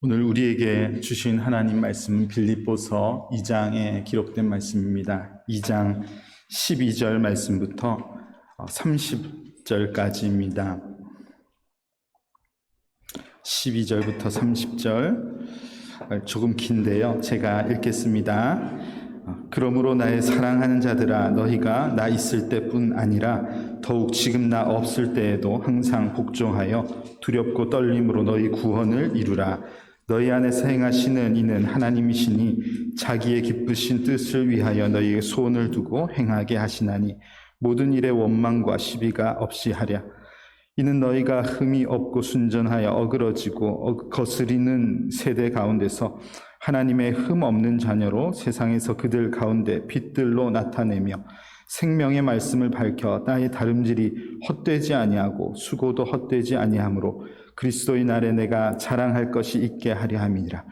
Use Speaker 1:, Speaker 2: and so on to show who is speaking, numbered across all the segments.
Speaker 1: 오늘 우리에게 주신 하나님 말씀은 빌립보서 2장에 기록된 말씀입니다. 2장 12절 말씀부터 30절까지입니다. 12절부터 30절 조금 긴데요. 제가 읽겠습니다. 그러므로 나의 사랑하는 자들아, 너희가 나 있을 때뿐 아니라 더욱 지금 나 없을 때에도 항상 복종하여 두렵고 떨림으로 너희 구원을 이루라. 너희 안에서 행하시는 이는 하나님이시니 자기의 기쁘신 뜻을 위하여 너희의 소원을 두고 행하게 하시나니 모든 일에 원망과 시비가 없이 하랴. 이는 너희가 흠이 없고 순전하여 어그러지고 거스리는 세대 가운데서 하나님의 흠 없는 자녀로 세상에서 그들 가운데 빛들로 나타내며 생명의 말씀을 밝혀 나의 다름질이 헛되지 아니하고 수고도 헛되지 아니하므로 그리스도의 날에 내가 자랑할 것이 있게 하려 함이니라.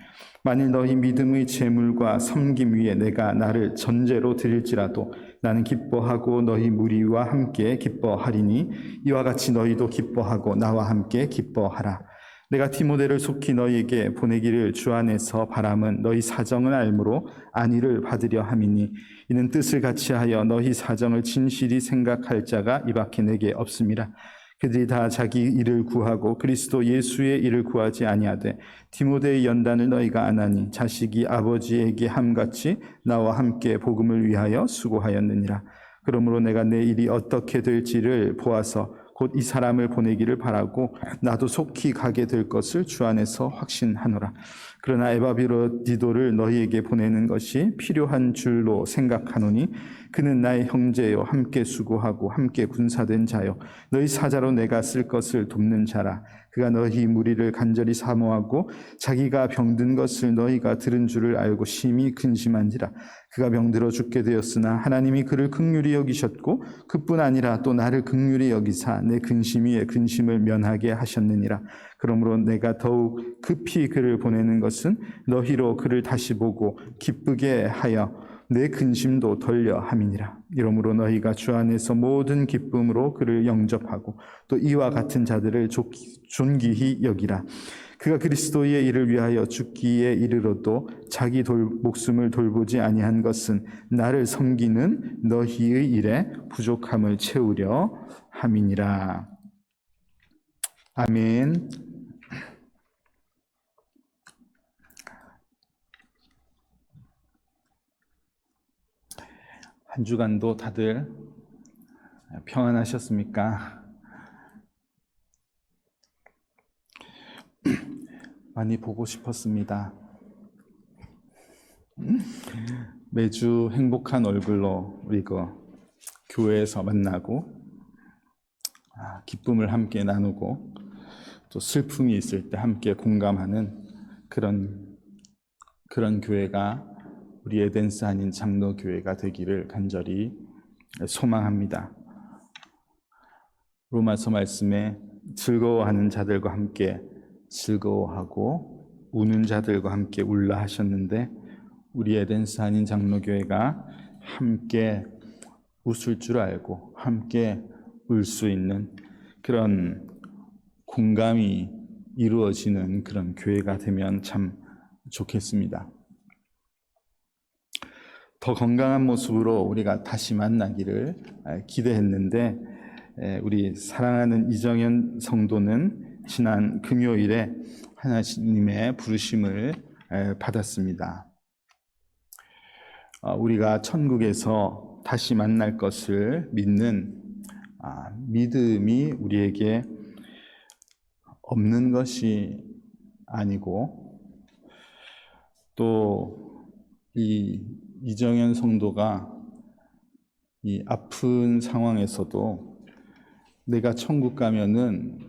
Speaker 1: 만일 너희 믿음의 제물과 섬김 위에 내가 나를 전제로 드릴지라도 나는 기뻐하고 너희 무리와 함께 기뻐하리니 이와 같이 너희도 기뻐하고 나와 함께 기뻐하라. 내가 디모데를 속히 너희에게 보내기를 주 안에서 바람은 너희 사정을 알므로 안위를 받으려 함이니 이는 뜻을 같이하여 너희 사정을 진실히 생각할 자가 이 밖에 내게 없음이라. 그들이 다 자기 일을 구하고 그리스도 예수의 일을 구하지 아니하되 디모데의 연단을 너희가 안하니 자식이 아버지에게 함같이 나와 함께 복음을 위하여 수고하였느니라. 그러므로 내가 내 일이 어떻게 될지를 보아서 곧 이 사람을 보내기를 바라고 나도 속히 가게 될 것을 주 안에서 확신하노라. 그러나 에바브로디도를 너희에게 보내는 것이 필요한 줄로 생각하노니 그는 나의 형제요 함께 수고하고 함께 군사된 자요 너희 사자로 내가 쓸 것을 돕는 자라. 그가 너희 무리를 간절히 사모하고 자기가 병든 것을 너희가 들은 줄을 알고 심히 근심한지라. 그가 병들어 죽게 되었으나 하나님이 그를 긍휼히 여기셨고 그뿐 아니라 또 나를 긍휼히 여기사 내 근심 위에 근심을 면하게 하셨느니라. 그러므로 내가 더욱 급히 그를 보내는 것은 너희로 그를 다시 보고 기쁘게 하여 내 근심도 덜려 함이니라. 이러므로 너희가 주 안에서 모든 기쁨으로 그를 영접하고 또 이와 같은 자들을 존귀히 여기라. 그가 그리스도의 일을 위하여 죽기에 이르러도 자기 목숨을 돌보지 아니한 것은 나를 섬기는 너희의 일에 부족함을 채우려 함이니라. 아멘. 한 주간도 다들 평안하셨습니까? 많이 보고 싶었습니다. 매주 행복한 얼굴로 우리 교회에서 만나고 기쁨을 함께 나누고 또 슬픔이 있을 때 함께 공감하는 그런 교회가 우리 에덴스 한인 장로교회가 되기를 간절히 소망합니다. 로마서 말씀에 즐거워하는 자들과 함께 즐거워하고 우는 자들과 함께 울라 하셨는데 우리 에덴스 한인 장로교회가 함께 웃을 줄 알고 함께 울 수 있는 그런 공감이 이루어지는 그런 교회가 되면 참 좋겠습니다. 더 건강한 모습으로 우리가 다시 만나기를 기대했는데 우리 사랑하는 이정현 성도는 지난 금요일에 하나님의 부르심을 받았습니다. 우리가 천국에서 다시 만날 것을 믿는 믿음이 우리에게 없는 것이 아니고 또 이 이정현 성도가 이 아픈 상황에서도 내가 천국 가면은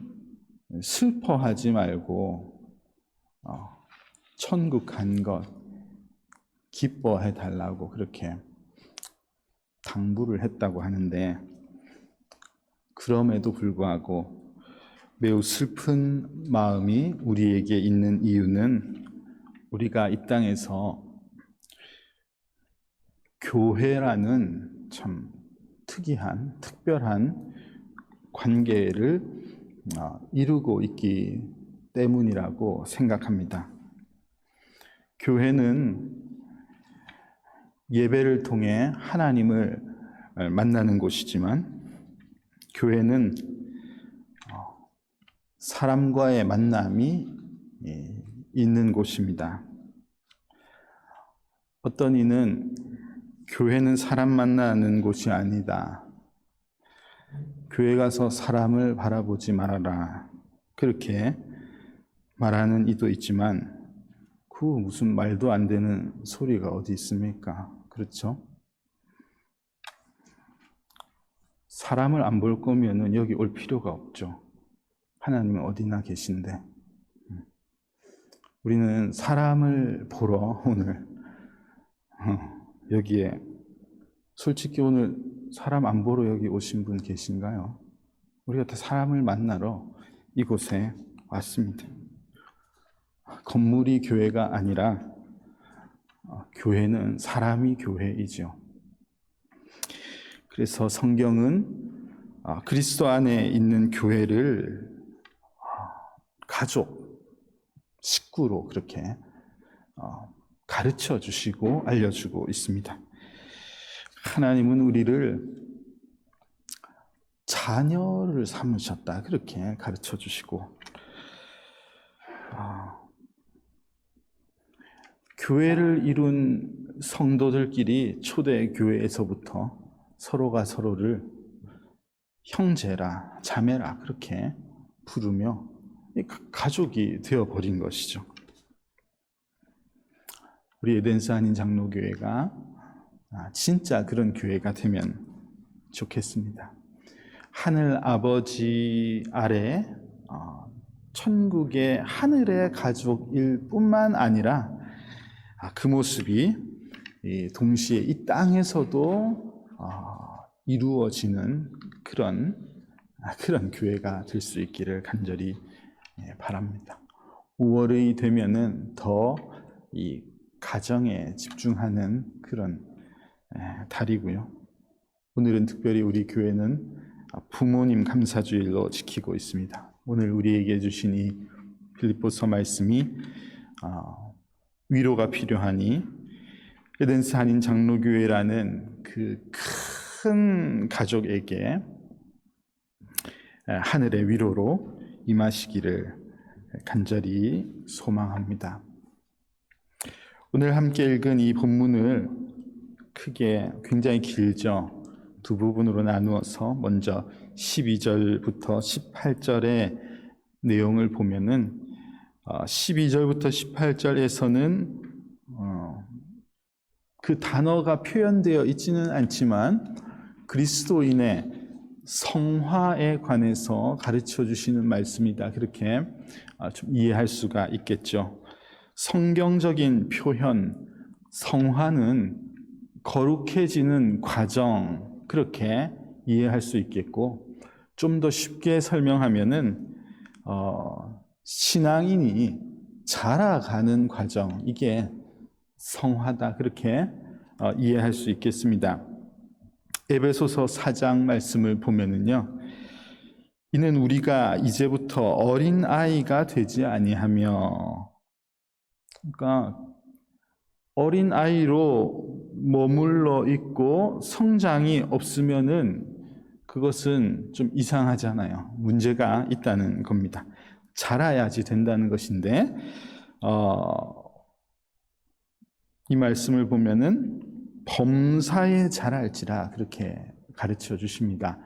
Speaker 1: 슬퍼하지 말고 천국 간 것 기뻐해 달라고 그렇게 당부를 했다고 하는데 그럼에도 불구하고 매우 슬픈 마음이 우리에게 있는 이유는 우리가 이 땅에서 교회라는 참 특별한 관계를 이루고 있기 때문이라고 생각합니다. 교회는 예배를 통해 하나님을 만나는 곳이지만 교회는 사람과의 만남이 있는 곳입니다. 어떤 이는 교회는 사람 만나는 곳이 아니다. 교회 가서 사람을 바라보지 말아라. 그렇게 말하는 이도 있지만 그 무슨 말도 안 되는 소리가 어디 있습니까? 그렇죠? 사람을 안 볼 거면은 여기 올 필요가 없죠. 하나님은 어디나 계신데. 우리는 사람을 보러 오늘 여기에 솔직히 오늘 사람 안 보러 여기 오신 분 계신가요? 우리가 다 사람을 만나러 이곳에 왔습니다. 건물이 교회가 아니라 교회는 사람이 교회이죠. 그래서 성경은 그리스도 안에 있는 교회를 가족, 식구로 그렇게 가르쳐 주시고 알려주고 있습니다. 하나님은 우리를 자녀를 삼으셨다 그렇게 가르쳐 주시고 교회를 이룬 성도들끼리 초대교회에서부터 서로가 서로를 형제라 자매라 그렇게 부르며 가족이 되어버린 것이죠. 우리 에덴스 한인 장로교회가 진짜 그런 교회가 되면 좋겠습니다. 하늘 아버지 아래 천국의 하늘의 가족일 뿐만 아니라 그 모습이 동시에 이 땅에서도 이루어지는 그런 교회가 될 수 있기를 간절히 바랍니다. 5월이 되면은 더 이 가정에 집중하는 그런 달이고요. 오늘은 특별히 우리 교회는 부모님 감사주일로 지키고 있습니다. 오늘 우리에게 주신 이 빌립보서 말씀이 위로가 필요하니 에덴스 한인 장로교회라는 그 큰 가족에게 하늘의 위로로 임하시기를 간절히 소망합니다. 오늘 함께 읽은 이 본문을 크게 굉장히 길죠. 두 부분으로 나누어서 먼저 12절부터 18절의 내용을 보면은 12절부터 18절에서는 그 단어가 표현되어 있지는 않지만 그리스도인의 성화에 관해서 가르쳐 주시는 말씀이다. 그렇게 좀 이해할 수가 있겠죠. 성경적인 표현, 성화는 거룩해지는 과정, 그렇게 이해할 수 있겠고, 좀 더 쉽게 설명하면은 신앙인이 자라가는 과정, 이게 성화다, 그렇게 이해할 수 있겠습니다. 에베소서 4장 말씀을 보면은요, 이는 우리가 이제부터 어린 아이가 되지 아니하며, 그러니까 어린 아이로 머물러 있고 성장이 없으면은 그것은 좀 이상하잖아요. 문제가 있다는 겁니다. 자라야지 된다는 것인데, 이 말씀을 보면은 범사에 자랄지라 그렇게 가르쳐 주십니다.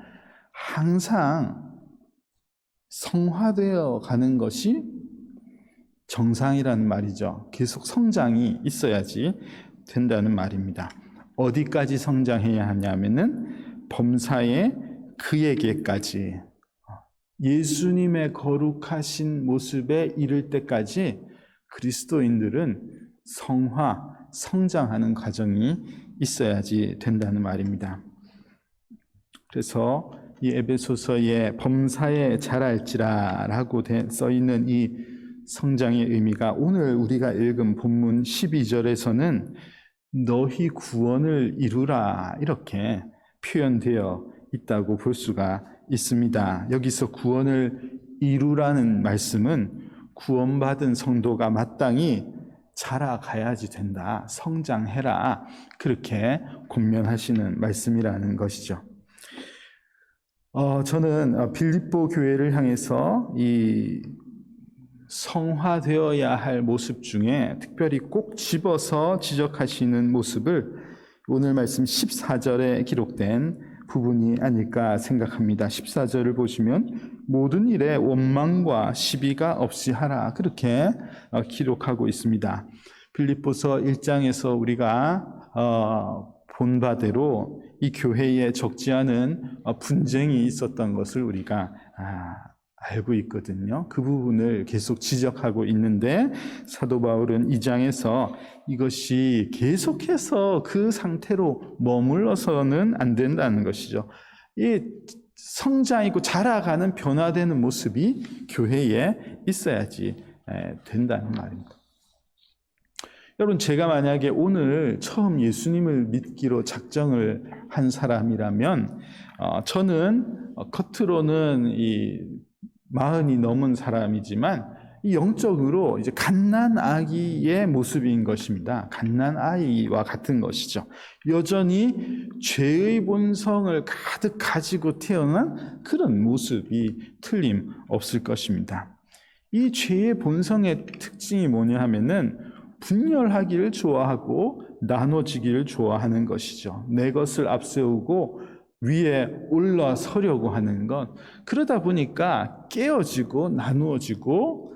Speaker 1: 항상 성화되어 가는 것이 정상이라는 말이죠. 계속 성장이 있어야지 된다는 말입니다. 어디까지 성장해야 하냐면은 범사에 그에게까지, 예수님의 거룩하신 모습에 이를 때까지 그리스도인들은 성장하는 과정이 있어야지 된다는 말입니다. 그래서 이 에베소서에 범사에 자랄지라라고 써 있는 이 성장의 의미가 오늘 우리가 읽은 본문 12절에서는 너희 구원을 이루라 이렇게 표현되어 있다고 볼 수가 있습니다. 여기서 구원을 이루라는 말씀은 구원받은 성도가 마땅히 자라가야지 된다. 성장해라. 그렇게 권면하시는 말씀이라는 것이죠. 저는 빌립보 교회를 향해서 이 성화되어야 할 모습 중에 특별히 꼭 집어서 지적하시는 모습을 오늘 말씀 14절에 기록된 부분이 아닐까 생각합니다. 14절을 보시면 모든 일에 원망과 시비가 없이 하라. 그렇게 기록하고 있습니다. 빌립보서 1장에서 우리가 본 바대로 이 교회에 적지 않은 분쟁이 있었던 것을 우리가 알고 있거든요. 그 부분을 계속 지적하고 있는데 사도 바울은 이 장에서 이것이 계속해서 그 상태로 머물러서는 안 된다는 것이죠. 이 성장이고 자라가는 변화되는 모습이 교회에 있어야지 된다는 말입니다. 여러분, 제가 만약에 오늘 처음 예수님을 믿기로 작정을 한 사람이라면 저는 겉으로는 이 40이 넘은 사람이지만 영적으로 이제 갓난아기의 모습인 것입니다. 갓난아이와 같은 것이죠. 여전히 죄의 본성을 가득 가지고 태어난 그런 모습이 틀림없을 것입니다. 이 죄의 본성의 특징이 뭐냐 하면은 분열하기를 좋아하고 나눠지기를 좋아하는 것이죠. 내 것을 앞세우고 위에 올라서려고 하는 것. 그러다 보니까 깨어지고 나누어지고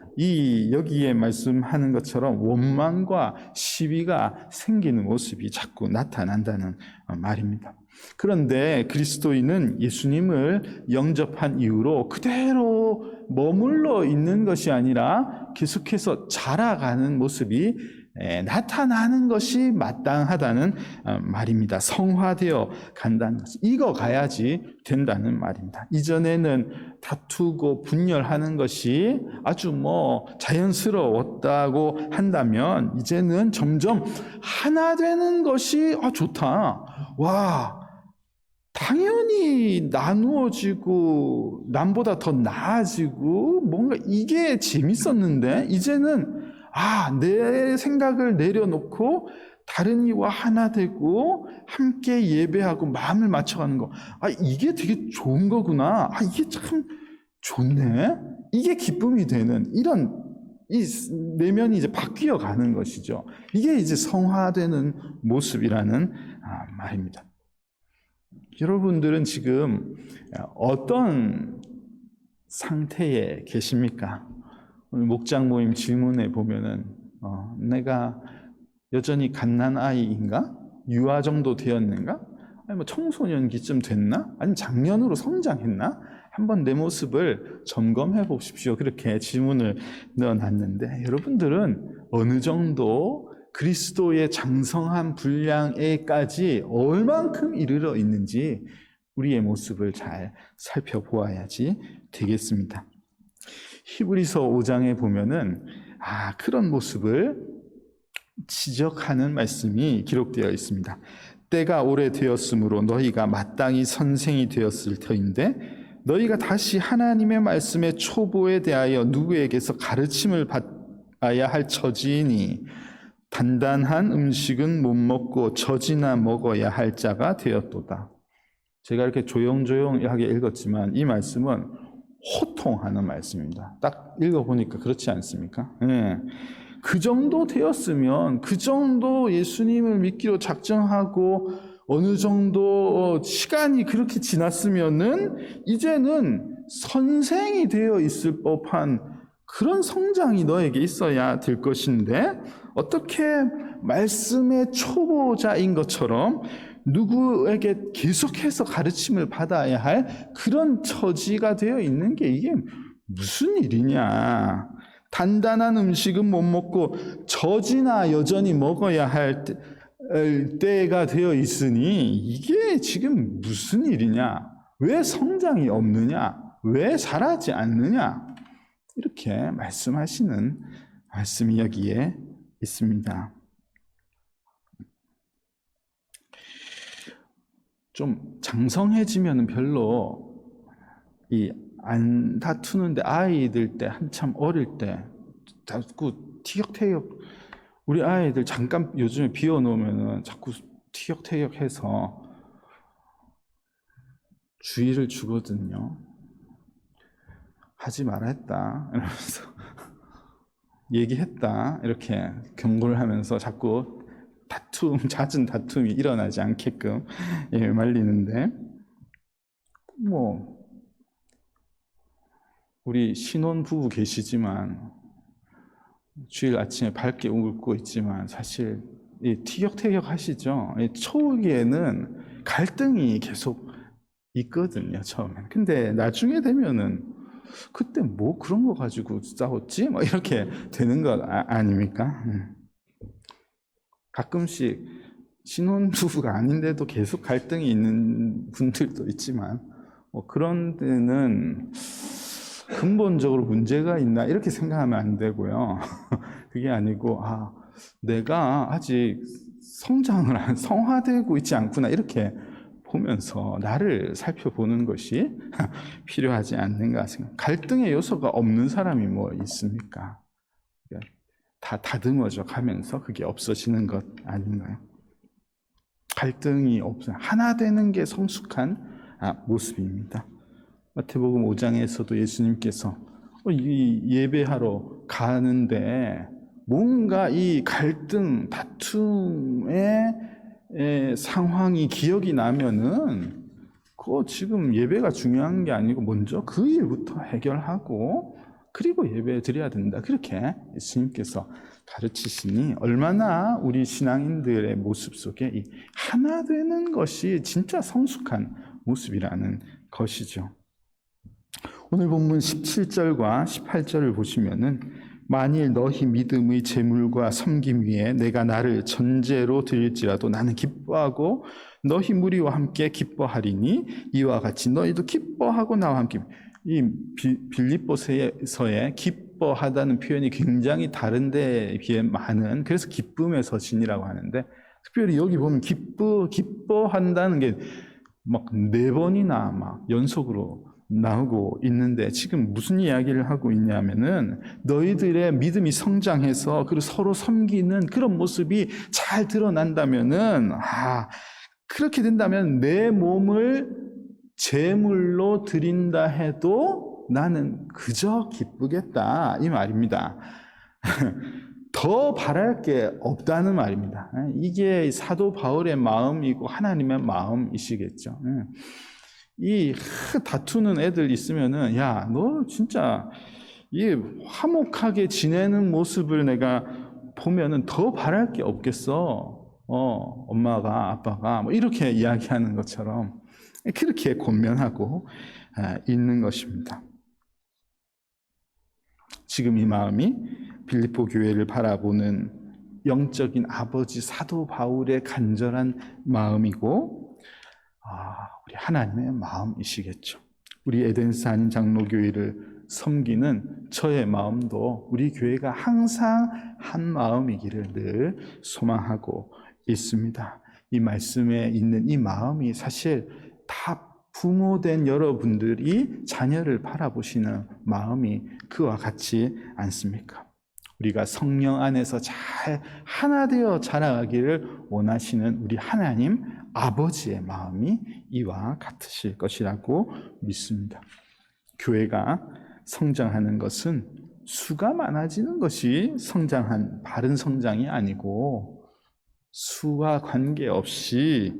Speaker 1: 여기에 말씀하는 것처럼 원망과 시비가 생기는 모습이 자꾸 나타난다는 말입니다. 그런데 그리스도인은 예수님을 영접한 이후로 그대로 머물러 있는 것이 아니라 계속해서 자라가는 모습이 나타나는 것이 마땅하다는 말입니다. 성화되어 간다는 것, 익어가야지 된다는 말입니다. 이전에는 다투고 분열하는 것이 아주 자연스러웠다고 한다면 이제는 점점 하나 되는 것이 좋다. 와, 당연히 나누어지고 남보다 더 나아지고 뭔가 이게 재밌었는데 이제는 내 생각을 내려놓고 다른 이와 하나 되고 함께 예배하고 마음을 맞춰가는 거. 이게 되게 좋은 거구나. 이게 참 좋네. 이게 기쁨이 되는 이런 이 내면이 이제 바뀌어 가는 것이죠. 이게 이제 성화되는 모습이라는 말입니다. 여러분들은 지금 어떤 상태에 계십니까? 오늘 목장 모임 질문에 보면은 내가 여전히 갓난아이인가? 유아 정도 되었는가? 아니 청소년기쯤 됐나? 아니면 작년으로 성장했나? 한번 내 모습을 점검해 보십시오. 그렇게 질문을 넣어놨는데 여러분들은 어느 정도 그리스도의 장성한 분량에까지 얼만큼 이르러 있는지 우리의 모습을 잘 살펴보아야지 되겠습니다. 히브리서 5장에 보면은 그런 모습을 지적하는 말씀이 기록되어 있습니다. 때가 오래되었으므로 너희가 마땅히 선생이 되었을 터인데 너희가 다시 하나님의 말씀의 초보에 대하여 누구에게서 가르침을 받아야 할 처지이니 단단한 음식은 못 먹고 젖이나 먹어야 할 자가 되었도다. 제가 이렇게 조용조용하게 읽었지만 이 말씀은 호통하는 말씀입니다. 딱 읽어보니까 그렇지 않습니까? 그 정도 되었으면 그 정도 예수님을 믿기로 작정하고 어느 정도 시간이 그렇게 지났으면은 이제는 선생이 되어 있을 법한 그런 성장이 너에게 있어야 될 것인데 어떻게 말씀의 초보자인 것처럼 누구에게 계속해서 가르침을 받아야 할 그런 처지가 되어 있는 게 이게 무슨 일이냐. 단단한 음식은 못 먹고 젖이나 여전히 먹어야 할 때가 되어 있으니 이게 지금 무슨 일이냐. 왜 성장이 없느냐. 왜 자라지 않느냐. 이렇게 말씀하시는 말씀이 여기에 있습니다. 좀 장성해지면 별로 안 다투는데 아이들 때 한참 어릴 때 자꾸 티격태격 우리 아이들 잠깐 요즘에 비워놓으면 자꾸 티격태격해서 주의를 주거든요. 하지 말아 했다 이러면서 얘기했다 이렇게 경고를 하면서 자꾸 잦은 다툼이 일어나지 않게끔 말리는데, 뭐 우리 신혼 부부 계시지만 주일 아침에 밝게 웃고 있지만 사실 티격태격 하시죠. 초기에는 갈등이 계속 있거든요, 처음엔. 근데 나중에 되면은 그때 뭐 그런 거 가지고 싸웠지? 뭐 이렇게 되는 거 아닙니까? 가끔씩 신혼부부가 아닌데도 계속 갈등이 있는 분들도 있지만, 그런 데는 근본적으로 문제가 있나 이렇게 생각하면 안 되고요. 그게 아니고 내가 아직 성화되고 있지 않구나 이렇게 보면서 나를 살펴보는 것이 필요하지 않는가 생각. 갈등의 요소가 없는 사람이 뭐 있습니까? 다 다듬어져 가면서 그게 없어지는 것 아닌가요? 갈등이 없어요. 하나 되는 게 성숙한 모습입니다. 마태복음 5장에서도 예수님께서 이 예배하러 가는데 뭔가 이 갈등, 다툼의 상황이 기억이 나면은 그거 지금 예배가 중요한 게 아니고 먼저 그 일부터 해결하고 그리고 예배 드려야 된다. 그렇게 예수님께서 가르치시니 얼마나 우리 신앙인들의 모습 속에 이 하나 되는 것이 진짜 성숙한 모습이라는 것이죠. 오늘 본문 17절과 18절을 보시면은 만일 너희 믿음의 제물과 섬김 위에 내가 나를 전제로 드릴지라도 나는 기뻐하고 너희 무리와 함께 기뻐하리니 이와 같이 너희도 기뻐하고 나와 함께. 이 빌립보서의 기뻐하다는 표현이 굉장히 다른 데에 비해 많은, 그래서 기쁨의 서신이라고 하는데 특별히 여기 보면 기뻐한다는 게 막 4번이나 막 연속으로 나오고 있는데 지금 무슨 이야기를 하고 있냐면은 너희들의 믿음이 성장해서 그리고 서로 섬기는 그런 모습이 잘 드러난다면은 그렇게 된다면 내 몸을 제물로 드린다 해도 나는 그저 기쁘겠다 이 말입니다. 더 바랄 게 없다는 말입니다. 이게 사도 바울의 마음이고 하나님의 마음이시겠죠. 이 다투는 애들 있으면은 너 진짜 이 화목하게 지내는 모습을 내가 보면은 더 바랄 게 없겠어. 엄마가 아빠가 뭐 이렇게 이야기하는 것처럼 그렇게 권면하고 있는 것입니다. 지금 이 마음이 빌립보 교회를 바라보는 영적인 아버지 사도 바울의 간절한 마음이고 우리 하나님의 마음이시겠죠. 우리 에덴스 한인 장로교회를 섬기는 저의 마음도 우리 교회가 항상 한 마음이기를 늘 소망하고 있습니다. 이 말씀에 있는 이 마음이 사실 다 부모된 여러분들이 자녀를 바라보시는 마음이 그와 같지 않습니까? 우리가 성령 안에서 잘 하나 되어 자라가기를 원하시는 우리 하나님 아버지의 마음이 이와 같으실 것이라고 믿습니다. 교회가 성장하는 것은 수가 많아지는 것이 바른 성장이 아니고 수와 관계없이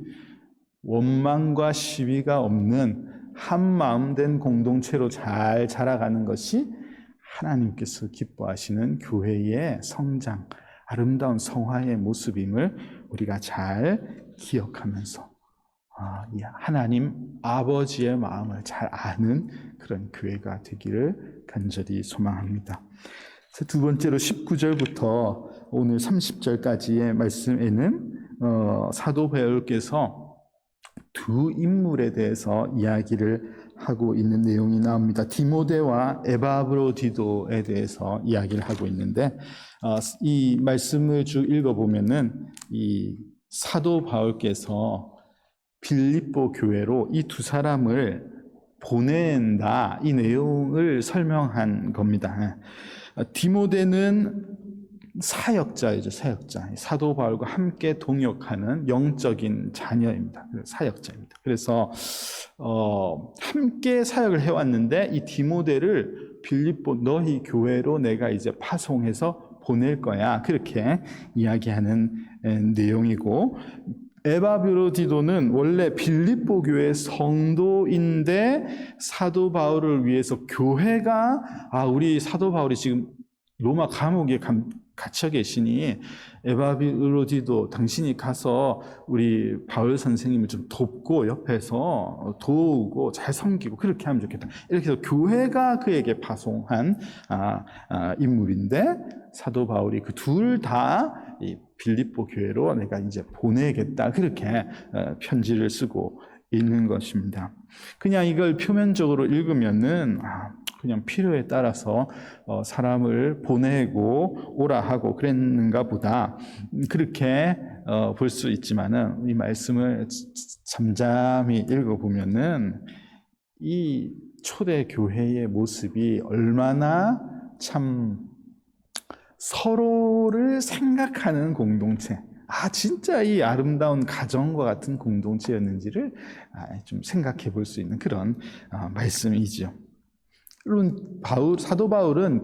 Speaker 1: 원망과 시비가 없는 한 마음 된 공동체로 잘 자라가는 것이 하나님께서 기뻐하시는 교회의 성장, 아름다운 성화의 모습임을 우리가 잘 기억하면서 이 하나님 아버지의 마음을 잘 아는 그런 교회가 되기를 간절히 소망합니다. 두 번째로 19절부터 오늘 30절까지의 말씀에는 사도 바울께서 두 인물에 대해서 이야기를 하고 있는 내용이 나옵니다. 디모데와 에바브로디도에 대해서 이야기를 하고 있는데 이 말씀을 쭉 읽어보면은 이 사도 바울께서 빌립보 교회로 이 두 사람을 보낸다 이 내용을 설명한 겁니다. 디모데는 사역자이죠, 사역자. 사도 바울과 함께 동역하는 영적인 자녀입니다. 사역자입니다. 그래서 함께 사역을 해왔는데 이 디모데를 빌립보 너희 교회로 내가 이제 파송해서 보낼 거야. 그렇게 이야기하는 내용이고, 에바브로디도는 원래 빌립보 교회 성도인데 사도 바울을 위해서 교회가 우리 사도 바울이 지금 로마 감옥에 갇혀 계시니 에바브로디도 당신이 가서 우리 바울 선생님을 좀 돕고 옆에서 도우고 잘 섬기고 그렇게 하면 좋겠다. 이렇게 해서 교회가 그에게 파송한 인물인데 사도 바울이 그 둘 다 빌립보 교회로 내가 이제 보내겠다. 그렇게 편지를 쓰고 있는 것입니다. 그냥 이걸 표면적으로 읽으면은 그냥 필요에 따라서 사람을 보내고 오라 하고 그랬는가 보다 그렇게 볼 수 있지만은 이 말씀을 잠잠히 읽어보면은 이 초대 교회의 모습이 얼마나 참 서로를 생각하는 공동체, 진짜 이 아름다운 가정과 같은 공동체였는지를 좀 생각해 볼 수 있는 그런 말씀이죠. 물론 사도 바울은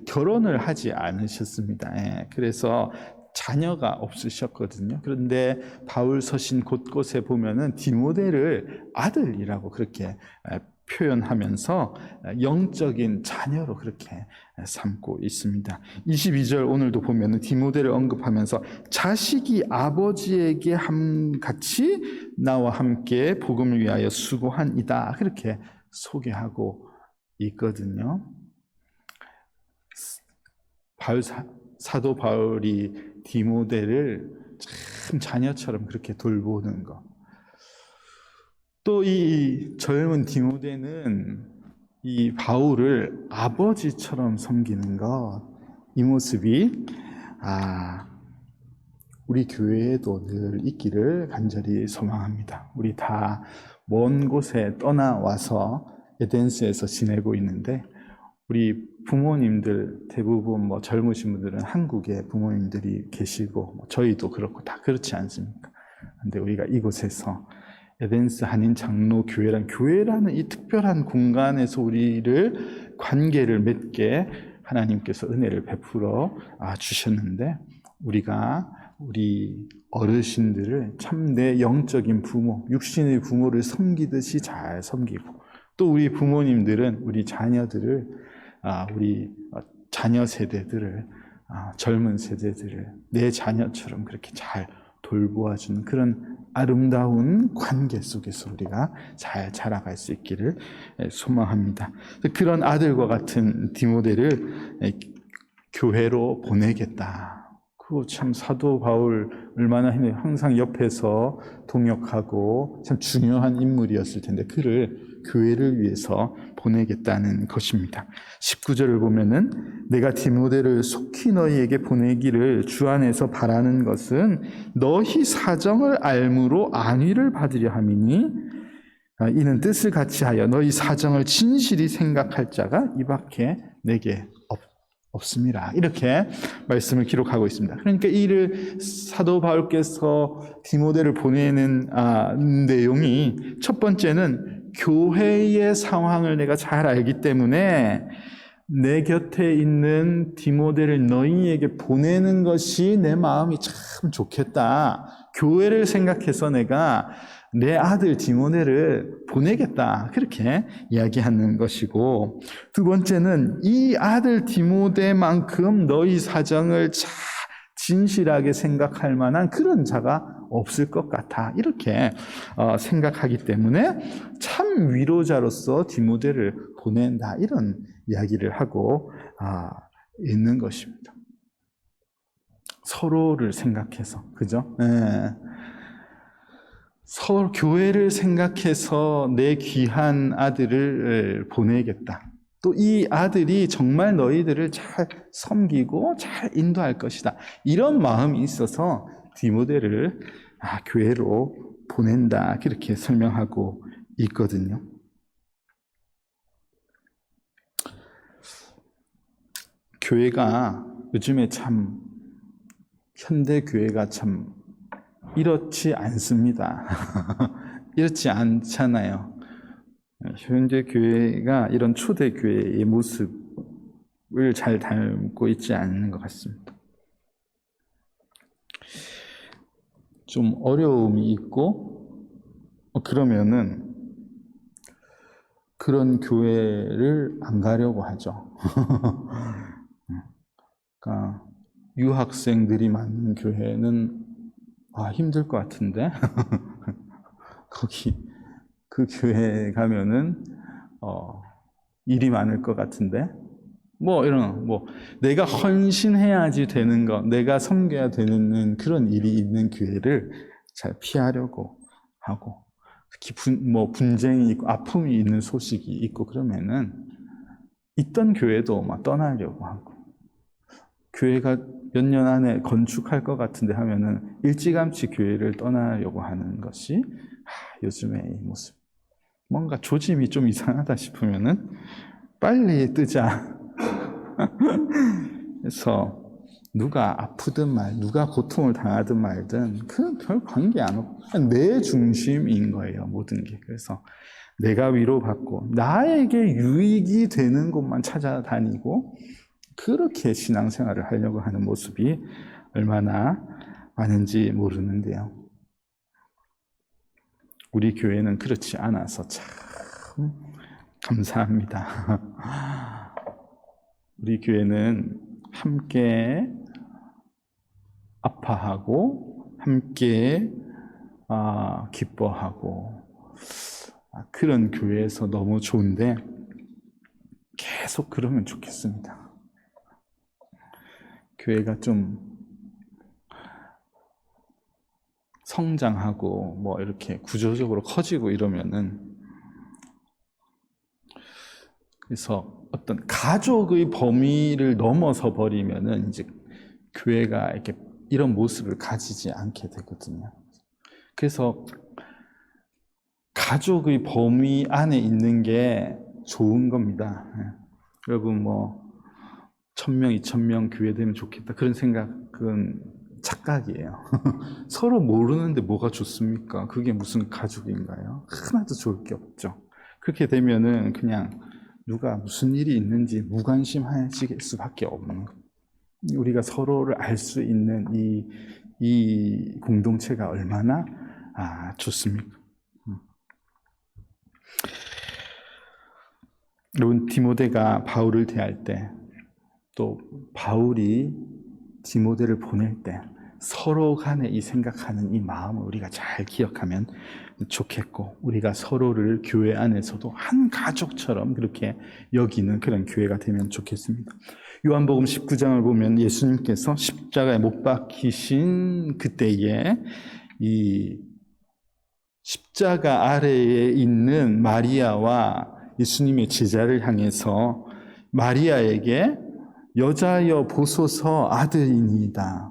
Speaker 1: 결혼을 하지 않으셨습니다. 그래서 자녀가 없으셨거든요. 그런데 바울 서신 곳곳에 보면은 디모데를 아들이라고 그렇게 표현하면서 영적인 자녀로 그렇게 삼고 있습니다. 22절 오늘도 보면은 디모데를 언급하면서 자식이 아버지에게 같이 나와 함께 복음을 위하여 수고한 이다. 그렇게 소개하고 있거든요. 사도 바울이 디모데를 참 자녀처럼 그렇게 돌보는 것. 또 이 젊은 디모데는 이 바울을 아버지처럼 섬기는 것. 이 모습이 우리 교회에도 늘 있기를 간절히 소망합니다. 우리 다 먼 곳에 떠나와서 에덴스에서 지내고 있는데 우리 부모님들 대부분 젊으신 분들은 한국에 부모님들이 계시고 저희도 그렇고 다 그렇지 않습니까? 근데 우리가 이곳에서 에덴스 한인 장로 교회라는 이 특별한 공간에서 우리를 관계를 맺게 하나님께서 은혜를 베풀어 주셨는데 우리가 우리 어르신들을 참 내 영적인 부모, 육신의 부모를 섬기듯이 잘 섬기고 또 우리 부모님들은 우리 자녀들을 우리 자녀 세대들을 젊은 세대들을 내 자녀처럼 그렇게 잘 돌보아주는 그런 아름다운 관계 속에서 우리가 잘 자라갈 수 있기를 소망합니다. 그런 아들과 같은 디모데를 교회로 보내겠다. 그거 참 사도 바울 얼마나 항상 옆에서 동역하고 참 중요한 인물이었을 텐데 그를 교회를 위해서 보내겠다는 것입니다. 19절을 보면은 내가 디모데를 속히 너희에게 보내기를 주 안에서 바라는 것은 너희 사정을 알므로 안위를 받으려 함이니 이는 뜻을 같이 하여 너희 사정을 진실이 생각할 자가 이 밖에 내게 없습니다. 이렇게 말씀을 기록하고 있습니다. 그러니까 이를 사도 바울께서 디모데를 보내는 내용이 첫 번째는 교회의 상황을 내가 잘 알기 때문에 내 곁에 있는 디모데를 너희에게 보내는 것이 내 마음이 참 좋겠다. 교회를 생각해서 내가 내 아들 디모데를 보내겠다. 그렇게 이야기하는 것이고 두 번째는 이 아들 디모데만큼 너희 사정을 잘 진실하게 생각할 만한 그런 자가 없을 것 같아. 이렇게 생각하기 때문에 참 위로자로서 디모데를 보낸다. 이런 이야기를 하고 있는 것입니다. 서로를 생각해서, 그죠? 네. 서로 교회를 생각해서 내 귀한 아들을 보내겠다. 또 이 아들이 정말 너희들을 잘 섬기고 잘 인도할 것이다. 이런 마음이 있어서 디모데를 교회로 보낸다. 그렇게 설명하고 있거든요. 교회가 요즘에 참 현대 교회가 참 이렇지 않습니다. 이렇지 않잖아요. 현대 교회가 이런 초대 교회의 모습을 잘 닮고 있지 않는 것 같습니다. 좀 어려움이 있고 그러면은 그런 교회를 안 가려고 하죠. 그러니까 유학생들이 많은 교회는 힘들 것 같은데 거기 그 교회에 가면은 일이 많을 것 같은데 이런 내가 헌신해야지 되는 것, 내가 섬겨야 되는 그런 일이 있는 교회를 잘 피하려고 하고, 특히 분쟁이 있고 아픔이 있는 소식이 있고 그러면은 있던 교회도 막 떠나려고 하고, 교회가 몇 년 안에 건축할 것 같은데 하면은 일찌감치 교회를 떠나려고 하는 것이 요즘의 이 모습. 뭔가 조짐이 좀 이상하다 싶으면은 빨리 뜨자. 그래서 누가 아프든 누가 고통을 당하든 말든 그건 별 관계 안 없고 내 중심인 거예요, 모든 게. 그래서 내가 위로받고 나에게 유익이 되는 곳만 찾아다니고 그렇게 신앙생활을 하려고 하는 모습이 얼마나 많은지 모르는데요. 우리 교회는 그렇지 않아서 참 감사합니다. 우리 교회는 함께 아파하고 함께 기뻐하고 그런 교회에서 너무 좋은데 계속 그러면 좋겠습니다. 교회가 좀 성장하고 이렇게 구조적으로 커지고 이러면은, 그래서 어떤 가족의 범위를 넘어서 버리면은 이제 교회가 이렇게 이런 모습을 가지지 않게 되거든요. 그래서 가족의 범위 안에 있는 게 좋은 겁니다. 여러분 1000명, 2000명 교회 되면 좋겠다 그런 생각은 착각이에요. 서로 모르는데 뭐가 좋습니까? 그게 무슨 가족인가요? 하나도 좋을 게 없죠. 그렇게 되면은 그냥 누가 무슨 일이 있는지 무관심해질 수밖에 없는 거예요. 우리가 서로를 알 수 있는 이 공동체가 얼마나 좋습니까? 여러분, 디모데가 바울을 대할 때, 또 바울이 디모데를 보낼 때 서로 간에 이 생각하는 이 마음을 우리가 잘 기억하면 좋겠고, 우리가 서로를 교회 안에서도 한 가족처럼 그렇게 여기는 그런 교회가 되면 좋겠습니다. 요한복음 19장을 보면 예수님께서 십자가에 못 박히신 그때에 이 십자가 아래에 있는 마리아와 예수님의 제자를 향해서 마리아에게 여자여 보소서 아들이니이다.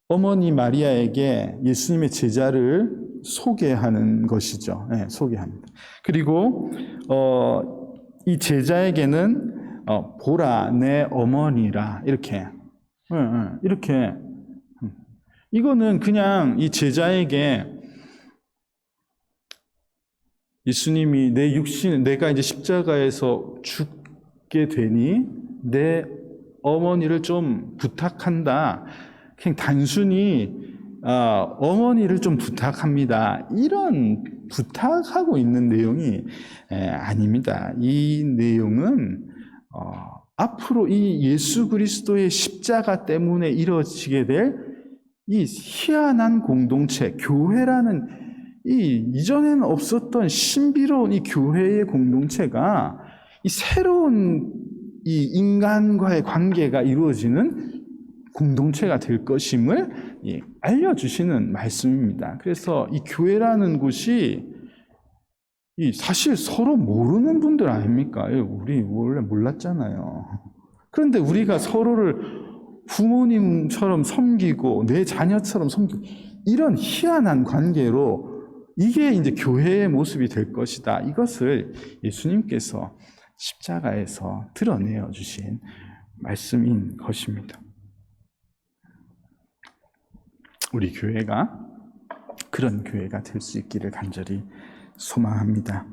Speaker 1: 어머니 마리아에게 예수님의 제자를 소개하는 것이죠. 네, 소개합니다. 그리고 이 제자에게는 보라 내 어머니라 이렇게 이렇게 이거는 그냥 이 제자에게 예수님이 내 육신 내가 이제 십자가에서 죽게 되니 내 어머니를 좀 부탁한다. 그냥 단순히 어머니를 좀 부탁합니다. 이런 부탁하고 있는 내용이 아닙니다. 이 내용은 앞으로 이 예수 그리스도의 십자가 때문에 이루어지게 될 이 희한한 공동체, 교회라는 이전에는 없었던 신비로운 이 교회의 공동체가 이 새로운 이 인간과의 관계가 이루어지는 공동체가 될 것임을 알려주시는 말씀입니다. 그래서 이 교회라는 곳이 사실 서로 모르는 분들 아닙니까? 우리 원래 몰랐잖아요. 그런데 우리가 서로를 부모님처럼 섬기고 내 자녀처럼 섬기고 이런 희한한 관계로 이게 이제 교회의 모습이 될 것이다. 이것을 예수님께서 십자가에서 드러내어 주신 말씀인 것입니다. 우리 교회가 그런 교회가 될 수 있기를 간절히 소망합니다.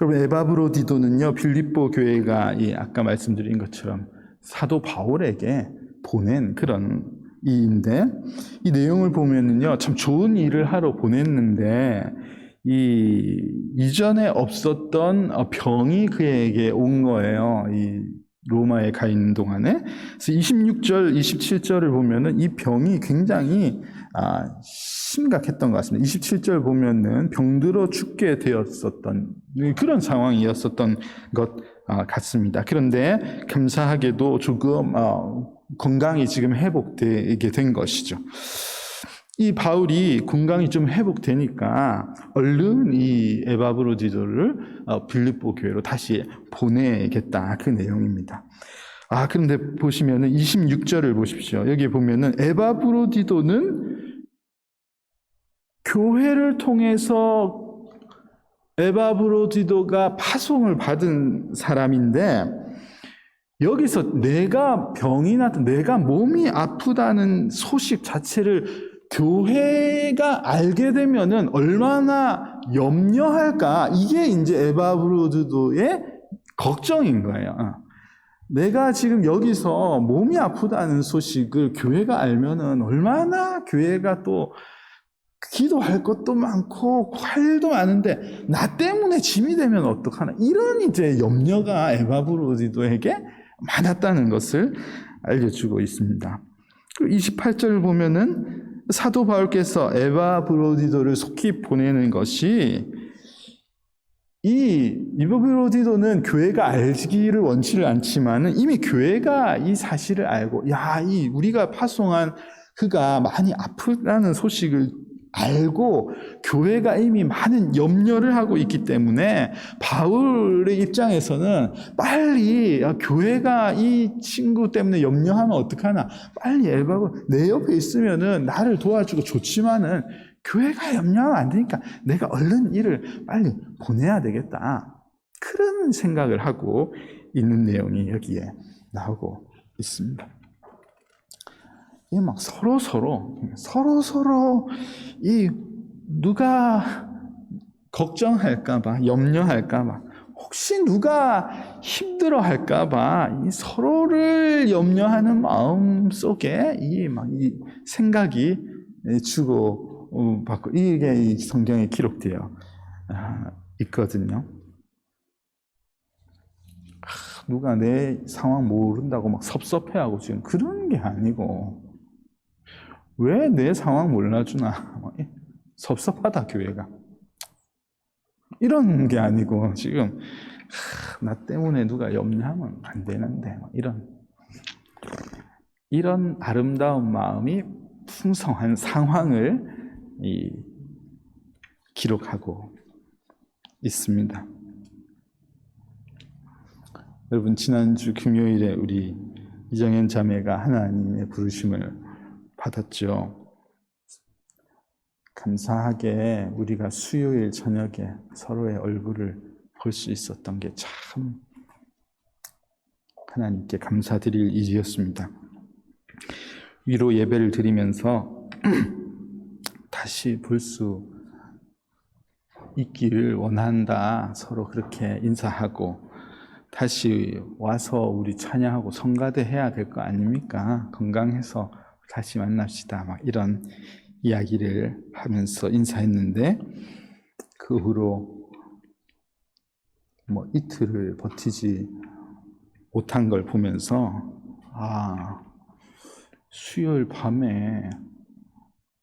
Speaker 1: 여러분, 에바브로디도는요, 빌립보 교회가 아까 말씀드린 것처럼 사도 바울에게 보낸 그런 이인데, 이 내용을 보면은요, 참 좋은 일을 하러 보냈는데, 이전에 없었던 병이 그에게 온 거예요. 이 로마에 가 있는 동안에. 그래서 26절, 27절을 보면은 이 병이 굉장히 심각했던 것 같습니다. 27절 보면은 병들어 죽게 되었었던 그런 상황이었었던 것 같습니다. 그런데 감사하게도 조금 건강이 지금 회복되게 된 것이죠. 이 바울이 건강이 좀 회복되니까 얼른 이 에바브로디도를 빌립보 교회로 다시 보내겠다, 그 내용입니다. 그런데 보시면은 26절을 보십시오. 여기 보면은 에바브로디도는 교회를 통해서 에바브로디도가 파송을 받은 사람인데, 여기서 내가 병이 났다, 내가 몸이 아프다는 소식 자체를 교회가 알게 되면은 얼마나 염려할까? 이게 이제 에바브로디도의 걱정인 거예요. 내가 지금 여기서 몸이 아프다는 소식을 교회가 알면은 얼마나 교회가 또 기도할 것도 많고 할 일도 많은데 나 때문에 짐이 되면 어떡하나, 이런 이제 염려가 에바브로디도에게 많았다는 것을 알려주고 있습니다. 28절을 보면은 사도 바울께서 에바브로디도를 속히 보내는 것이, 이 에바브로디도는 교회가 알기를 원치를 않지만은 이미 교회가 이 사실을 알고, 이 우리가 파송한 그가 많이 아프다는 소식을 알고 교회가 이미 많은 염려를 하고 있기 때문에 바울의 입장에서는 빨리 교회가 이 친구 때문에 염려하면 어떡하나, 빨리 내 옆에 있으면은 나를 도와주고 좋지만은 교회가 염려하면 안 되니까 내가 얼른 일을 빨리 보내야 되겠다, 그런 생각을 하고 있는 내용이 여기에 나오고 있습니다. 이게 막 서로 이 누가 걱정할까봐, 염려할까봐, 혹시 누가 힘들어할까봐 이 서로를 염려하는 마음 속에 이 생각이 주고 받고, 이게 이 성경에 기록되어 있거든요. 누가 내 상황 모른다고 막 섭섭해하고 지금 그런 게 아니고, 왜 내 상황 몰라주나, 섭섭하다 교회가, 이런 게 아니고, 지금 나 때문에 누가 염려하면 안 되는데, 이런 아름다운 마음이 풍성한 상황을 기록하고 있습니다. 여러분, 지난주 금요일에 우리 이정현 자매가 하나님의 부르심을 받았죠. 감사하게 우리가 수요일 저녁에 서로의 얼굴을 볼 수 있었던 게 참 하나님께 감사드릴 일이었습니다. 위로 예배를 드리면서 다시 볼 수 있기를 원한다, 서로 그렇게 인사하고, 다시 와서 우리 찬양하고 성가대 해야 될 거 아닙니까? 건강해서 다시 만납시다, 이런 이야기를 하면서 인사했는데, 그 후로 이틀을 버티지 못한 걸 보면서, 수요일 밤에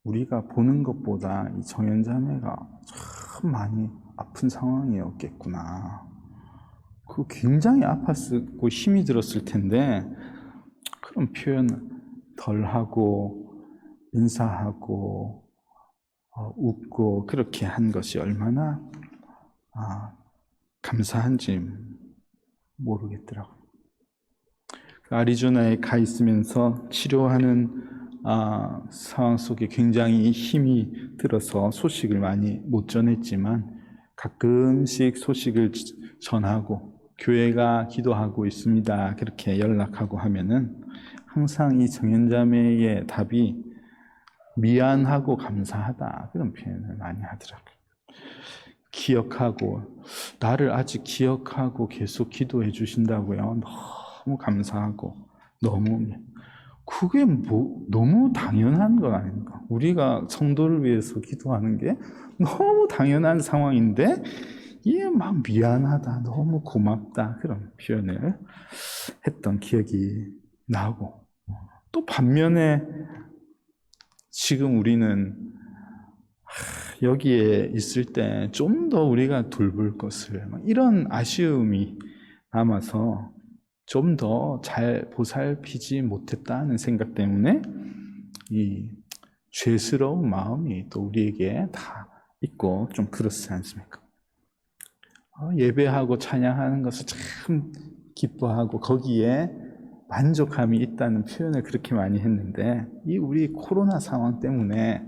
Speaker 1: 우리가 보는 것보다 이 정연자매가 참 많이 아픈 상황이었겠구나. 그 굉장히 아팠고 힘이 들었을 텐데, 그런 표현 덜 하고 인사하고 웃고 그렇게 한 것이 얼마나 감사한지 모르겠더라고요. 아리조나에 가 있으면서 치료하는 상황 속에 굉장히 힘이 들어서 소식을 많이 못 전했지만, 가끔씩 소식을 전하고 교회가 기도하고 있습니다, 그렇게 연락하고 하면은 항상 이 정연자매의 답이 미안하고 감사하다 그런 표현을 많이 하더라고요. 기억하고, 나를 아직 기억하고 계속 기도해 주신다고요. 너무 감사하고, 그게 너무 당연한 거 아닙니까? 우리가 성도를 위해서 기도하는 게 너무 당연한 상황인데, 이게 막 미안하다, 너무 고맙다, 그런 표현을 했던 기억이 나고, 또 반면에 지금 우리는 여기에 있을 때 좀 더 우리가 돌볼 것을, 이런 아쉬움이 남아서 좀 더 잘 보살피지 못했다는 생각 때문에 이 죄스러운 마음이 또 우리에게 다 있고 좀 그렇지 않습니까? 예배하고 찬양하는 것을 참 기뻐하고 거기에 만족함이 있다는 표현을 그렇게 많이 했는데, 이 우리 코로나 상황 때문에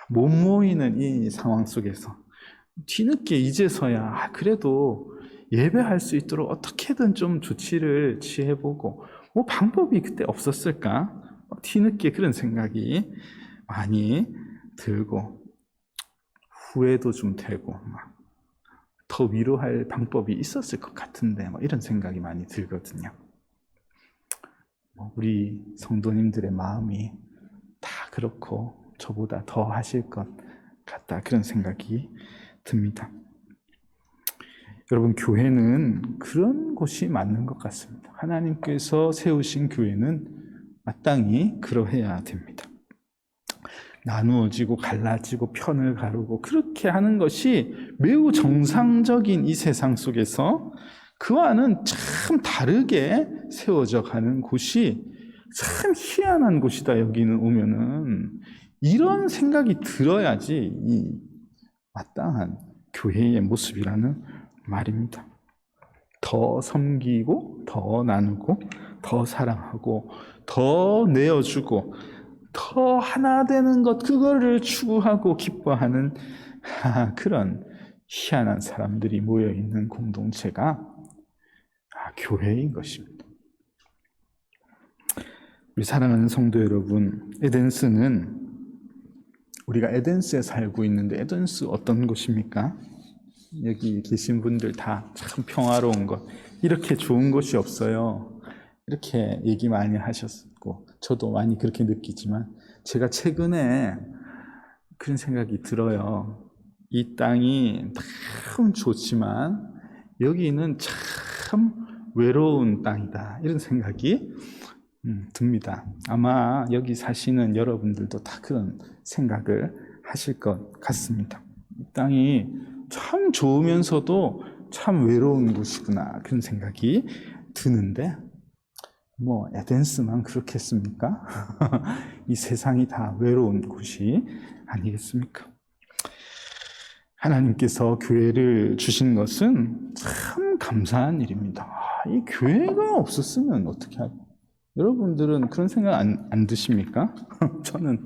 Speaker 1: 못 모이는 이 상황 속에서 뒤늦게 이제서야 그래도 예배할 수 있도록 어떻게든 좀 조치를 취해보고, 뭐 방법이 그때 없었을까? 뒤늦게 그런 생각이 많이 들고, 후회도 좀 되고, 더 위로할 방법이 있었을 것 같은데, 이런 생각이 많이 들거든요. 우리 성도님들의 마음이 다 그렇고 저보다 더 하실 것 같다, 그런 생각이 듭니다. 여러분, 교회는 그런 곳이 맞는 것 같습니다. 하나님께서 세우신 교회는 마땅히 그러해야 됩니다. 나누어지고 갈라지고 편을 가르고 그렇게 하는 것이 매우 정상적인 이 세상 속에서 그와는 참 다르게 세워져 가는 곳이 참 희한한 곳이다. 여기는 오면은 이런 생각이 들어야지 이 마땅한 교회의 모습이라는 말입니다. 더 섬기고, 더 나누고, 더 사랑하고, 더 내어주고, 더 하나 되는 것, 그거를 추구하고 기뻐하는 그런 희한한 사람들이 모여있는 공동체가 교회인 것입니다. 우리 사랑하는 성도 여러분, 에덴스는, 우리가 에덴스에 살고 있는데 에덴스 어떤 곳입니까? 여기 계신 분들 다 참 평화로운 것, 이렇게 좋은 곳이 없어요. 이렇게 얘기 많이 하셨고 저도 많이 그렇게 느끼지만, 제가 최근에 그런 생각이 들어요. 이 땅이 참 좋지만 여기는 참 외로운 땅이다, 이런 생각이 듭니다. 아마 여기 사시는 여러분들도 다 그런 생각을 하실 것 같습니다. 이 땅이 참 좋으면서도 참 외로운 곳이구나, 그런 생각이 드는데, 에덴스만 그렇겠습니까? 이 세상이 다 외로운 곳이 아니겠습니까? 하나님께서 교회를 주신 것은 참 감사한 일입니다. 이 교회가 없었으면 어떻게 할까요? 여러분들은 그런 생각 안 드십니까? 저는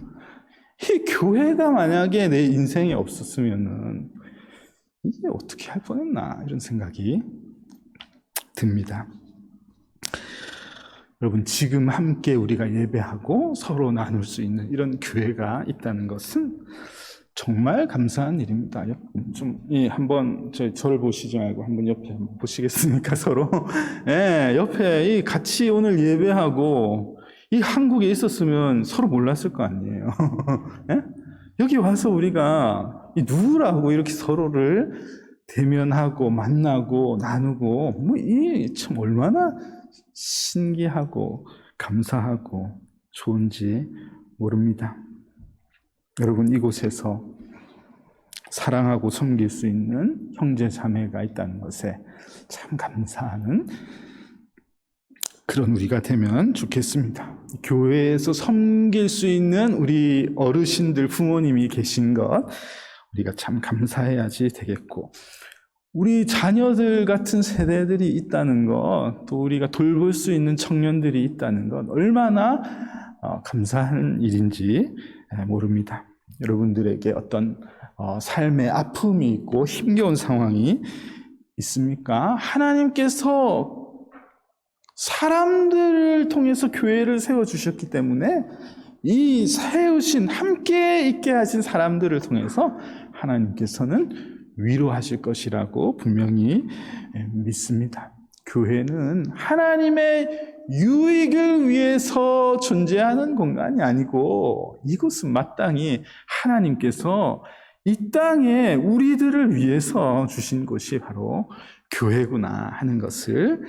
Speaker 1: 이 교회가 만약에 내 인생에 없었으면은 이게 어떻게 할 뻔했나, 이런 생각이 듭니다. 여러분, 지금 함께 우리가 예배하고 서로 나눌 수 있는 이런 교회가 있다는 것은 정말 감사한 일입니다. 한번 저를 보시지 말고 한번 옆에 한번 보시겠습니까, 서로? 예, 옆에 같이 오늘 예배하고 이 한국에 있었으면 서로 몰랐을 거 아니에요. 예? 여기 와서 우리가 누구라고 이렇게 서로를 대면하고 만나고 나누고, 이 참 얼마나 신기하고 감사하고 좋은지 모릅니다. 여러분, 이곳에서 사랑하고 섬길 수 있는 형제 자매가 있다는 것에 참 감사하는 그런 우리가 되면 좋겠습니다. 교회에서 섬길 수 있는 우리 어르신들, 부모님이 계신 것, 우리가 참 감사해야지 되겠고, 우리 자녀들 같은 세대들이 있다는 것, 또 우리가 돌볼 수 있는 청년들이 있다는 것, 얼마나 감사한 일인지 모릅니다. 여러분들에게 어떤 삶의 아픔이 있고 힘겨운 상황이 있습니까? 하나님께서 사람들을 통해서 교회를 세워주셨기 때문에 이 세우신 함께 있게 하신 사람들을 통해서 하나님께서는 위로하실 것이라고 분명히 믿습니다. 교회는 하나님의 유익을 위해서 존재하는 공간이 아니고 이곳은 마땅히 하나님께서 이 땅에 우리들을 위해서 주신 곳이 바로 교회구나 하는 것을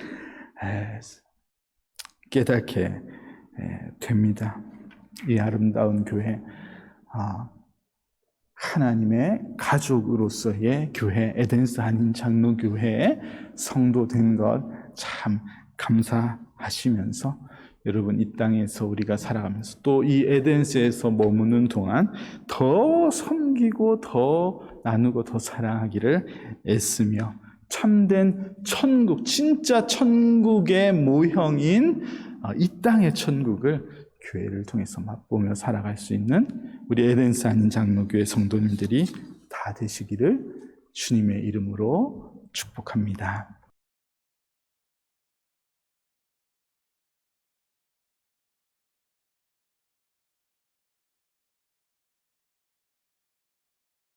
Speaker 1: 깨닫게 됩니다. 이 아름다운 교회, 하나님의 가족으로서의 교회, 에덴스 한인 장로교회의 성도 된 것 참 감사하시면서 여러분 이 땅에서 우리가 살아가면서 또 이 에덴스에서 머무는 동안 더 섬기고 더 나누고 더 사랑하기를 애쓰며 참된 천국, 진짜 천국의 모형인 이 땅의 천국을 교회를 통해서 맛보며 살아갈 수 있는 우리 에덴스 한인 장로교회 성도님들이 다 되시기를 주님의 이름으로 축복합니다.